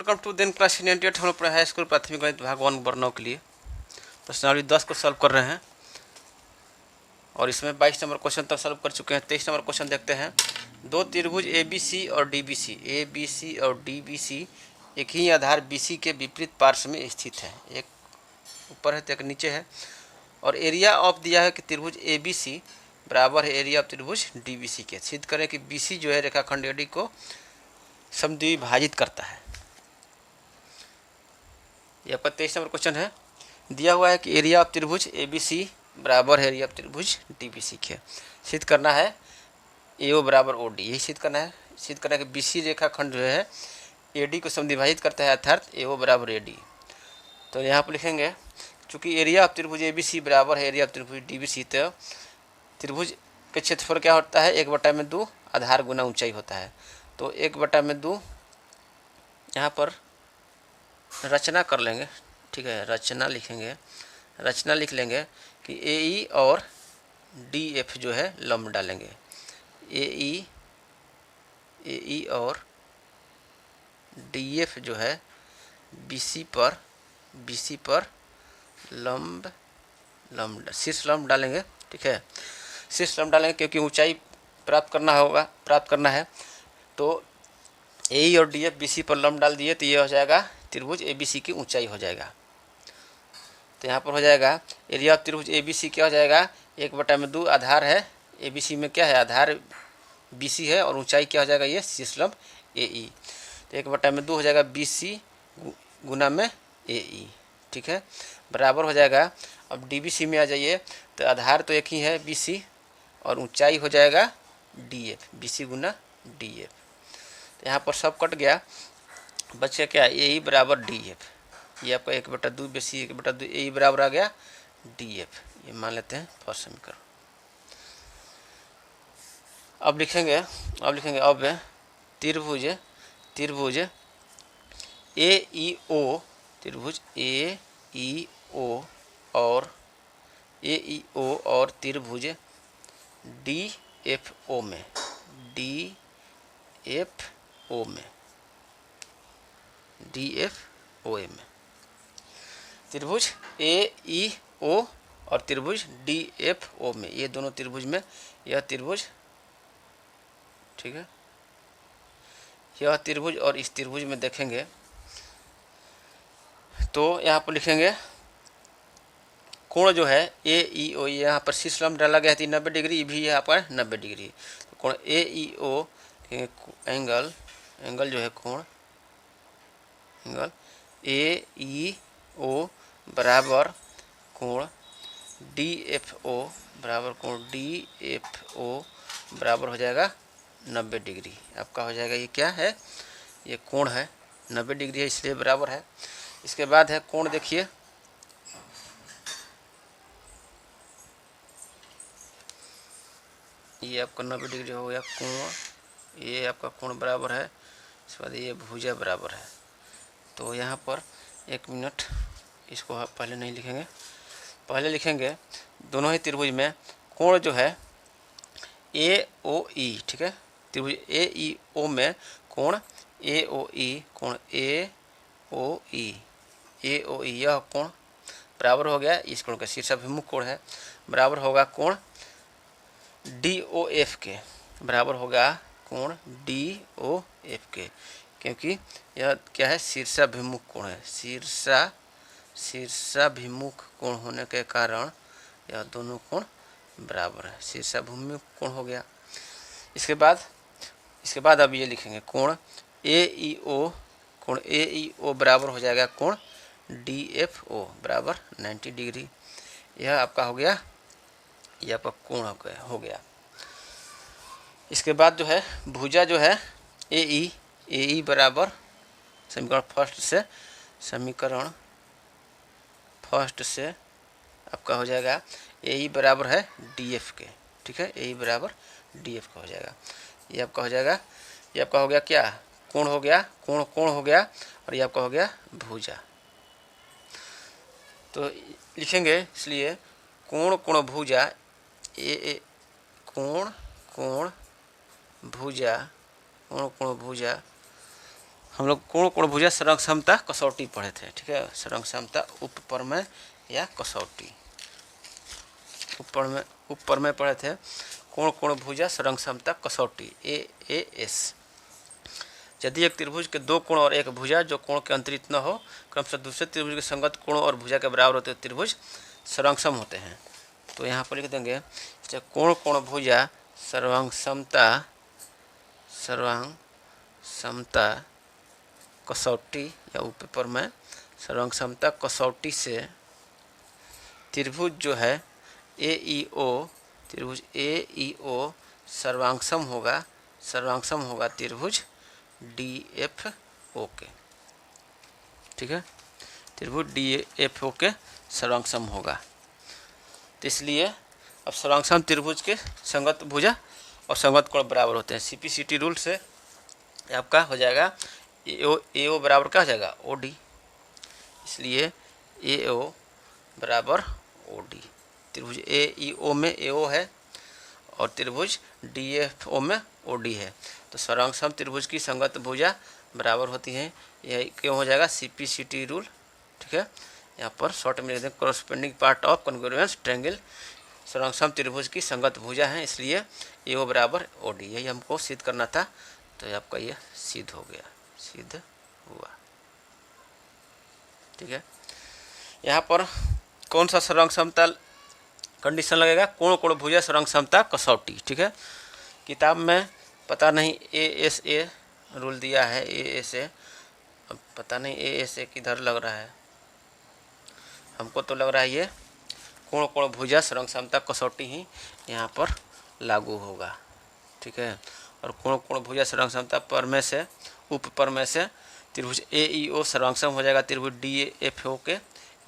Welcome to then class 98। हम लोग पढ़े हाई स्कूल प्राथमिक गणित भाग 1 वर्णों के लिए प्रश्नावली 10 को सॉल्व कर रहे हैं और इसमें 22 नंबर क्वेश्चन तक सॉल्व कर चुके हैं। 23 नंबर क्वेश्चन देखते हैं। दो त्रिभुज ABC और DBC और DBC एक ही आधार BC के विपरीत पार्श्व में स्थित है, एक ऊपर है तो एक नीचे है, और एरिया ऑफ दिया है कि त्रिभुज ABC बराबर है एरिया ऑफ त्रिभुज DBC के। सिद्ध करें कि BC जो है रेखाखंड AD को समद्विभाजित करता है। यह आपका 23 नंबर क्वेश्चन है। दिया हुआ है कि एरिया ऑफ त्रिभुज ABC बराबर है एरिया ऑफ त्रिभुज DBC के। सिद्ध करना है AO बराबर OD, यही सिद्ध करना है। सिद्ध करना है कि BC रेखाखंड जो है AD को समद्विभाजित करता है, अर्थात AO बराबर AD। तो यहाँ पर लिखेंगे चूँकि एरिया ऑफ त्रिभुज ABC बराबर है एरिया ऑफ त्रिभुज DBC, तो त्रिभुज के क्षेत्रफल क्या होता है, 1/2 आधार गुना ऊंचाई होता है। तो 1/2 यहाँ पर रचना कर लेंगे, ठीक है, रचना लिखेंगे, रचना लिख लेंगे कि AE और DF जो है लंब डालेंगे। AE और DF जो है BC पर लंब शीर्ष लंब डालेंगे, ठीक है, शीर्ष लंब डालेंगे क्योंकि ऊंचाई प्राप्त करना है। तो AE और DF BC पर लंब डाल दिए तो ये हो जाएगा त्रिभुज ABC की ऊंचाई हो जाएगा। तो यहाँ पर हो जाएगा एरिया ऑफ त्रिभुज ABC क्या हो जाएगा, 1/2 आधार है ABC में, क्या है आधार BC है और ऊंचाई क्या हो जाएगा, ये शीर्ष लंब AE। तो 1/2 हो जाएगा BC गुना में AE, ठीक है, बराबर हो जाएगा। अब DBC में आ जाइए तो आधार तो एक ही है BC और ऊंचाई हो जाएगा DF, BC गुना DF। तो यहाँ पर सब कट गया, बच्चे क्या AE बराबर DF, ये आपका 1/2 BC 1/2 AE बराबर आ गया DF, ये मान लेते हैं फर्स्ट समीकरण। अब लिखेंगे अब त्रिभुज AEO, त्रिभुज AEO और त्रिभुज DFO में त्रिभुज AEO और त्रिभुज DFO में, ये दोनों त्रिभुज में यह त्रिभुज, ठीक है, यह त्रिभुज और इस त्रिभुज में देखेंगे तो यहाँ पर लिखेंगे कोण जो है AEO, यहाँ पर शीर्ष लंब डाला गया है 90 डिग्री, भी यहाँ पर 90 डिग्री। तो कोण AEO एंगल जो है कोण एंगल AEO बराबर कोण DFO बराबर हो जाएगा 90 डिग्री। आपका हो जाएगा, ये क्या है, ये कोण है 90 डिग्री है, इसलिए बराबर है। इसके बाद है कोण, देखिए ये आपका 90 डिग्री हो गया कोण, ये आपका कोण बराबर है। इसके बाद ये भुजा बराबर है। तो यहाँ पर 1 मिनट, इसको पहले नहीं लिखेंगे, पहले लिखेंगे दोनों ही त्रिभुज में कोण जो है AOE, ठीक है, त्रिभुज AEO में कोण AOE यह कोण बराबर हो गया, इस कोण का शीर्षाभिमुख कोण है, बराबर होगा कोण DOF के, बराबर होगा कोण DOF के, क्योंकि यह क्या है, शीर्षाभिमुख कोण है, शीर्षाभिमुख कोण होने के कारण यह दोनों कोण बराबर है, शीर्षाभिमुख कोण हो गया। इसके बाद अब ये लिखेंगे कोण AEO बराबर हो जाएगा कोण DFO बराबर 90 डिग्री। यह आपका हो गया, यह आपका कोण हो गया। इसके बाद जो है भुजा जो है AE बराबर समीकरण फर्स्ट से आपका हो जाएगा AE बराबर है DF के, ठीक है, AE बराबर DF का हो जाएगा। ये आपका हो जाएगा, ये आपका हो गया क्या, कोण हो गया, कोण हो गया, और ये आपका हो गया भुजा। तो लिखेंगे इसलिए कोण भुजा कोण भुजा हम लोग कोण कोणभुजा सड़क क्षमता कसौटी पढ़े थे, ठीक है। सड़क क्षमता उपप्रमेय या कसौटी, ऊपर में पढ़े थे कोण कोणभुजा सड़क क्षमता कसौटी AAS। यदि एक त्रिभुज के दो कोण और एक भुजा जो कोण के अंतरित न हो क्रमशः दूसरे त्रिभुज के संगत कोण और भुजा के बराबर होते त्रिभुज सर्वांगसम होते हैं। तो यहाँ पर लिख देंगे कोण कोणभुजा सर्वांगसमता कसौटी या ऊपर में सर्वांगसमता कसौटी से त्रिभुज जो है AEO, त्रिभुज AEO सर्वांगसम होगा त्रिभुज DFO के, ठीक है। त्रिभुज DFO के सर्वांगसम होगा। तो इसलिए अब सर्वांगसम त्रिभुज के संगत भुजा और संगत कोण बराबर होते हैं। CPCT रूल से आपका हो जाएगा AO बराबर क्या हो जाएगा OD, इसलिए AO बराबर OD। त्रिभुज AEO में AO है और त्रिभुज DFO में OD है। तो सर्वांगसम त्रिभुज की संगत भुजा बराबर होती है, यह क्यों हो जाएगा CPCT रूल, ठीक है। यहाँ पर शॉर्ट में लिख दें corresponding part of congruence triangle सर्वांगसम त्रिभुज की संगत भुजा है, इसलिए AO बराबर OD, यही हमको सिद्ध करना था। तो आपका ये सिद्ध हो गया, सिद्ध हुआ, ठीक है। यहाँ पर कौन सा सर्वांगसमता कंडीशन लगेगा, कोण कोणभुजा सर्वांगसमता कसौटी, ठीक है। किताब में पता नहीं ASA रूल दिया है, ASA, अब पता नहीं ASA किधर लग रहा है, हमको तो लग रहा है ये कोण कोणभुजा सर्वांगसमता कसौटी ही यहाँ पर लागू होगा, ठीक है। और कोण कोणभुजा सर्वांगसमता परमेय से उपप्रमेय से त्रिभुज AEO सर्वांगसम हो जाएगा त्रिभुज DFO के,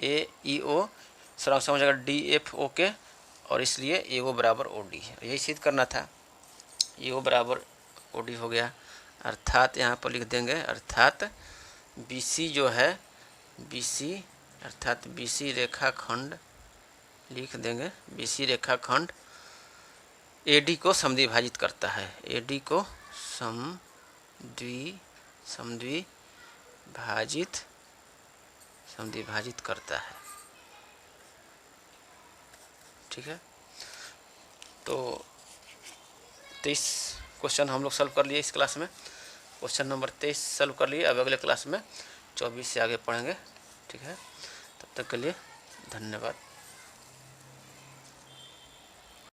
AEO सर्वांगसम हो जाएगा DFO के, और इसलिए AO बराबर OD है, यही सिद्ध करना था। AO बराबर OD हो गया, अर्थात यहाँ पर लिख देंगे अर्थात BC जो है BC अर्थात BC रेखाखंड लिख देंगे, BC रेखाखंड AD को समद्विभाजित करता है, AD को समद्विभाजित करता है, ठीक है। तो 23 क्वेश्चन हम लोग सॉल्व कर लिए इस क्लास में, क्वेश्चन नंबर 23 सॉल्व कर लिए। अब अगले क्लास में 24 से आगे पढ़ेंगे, ठीक है। तब तक के लिए धन्यवाद।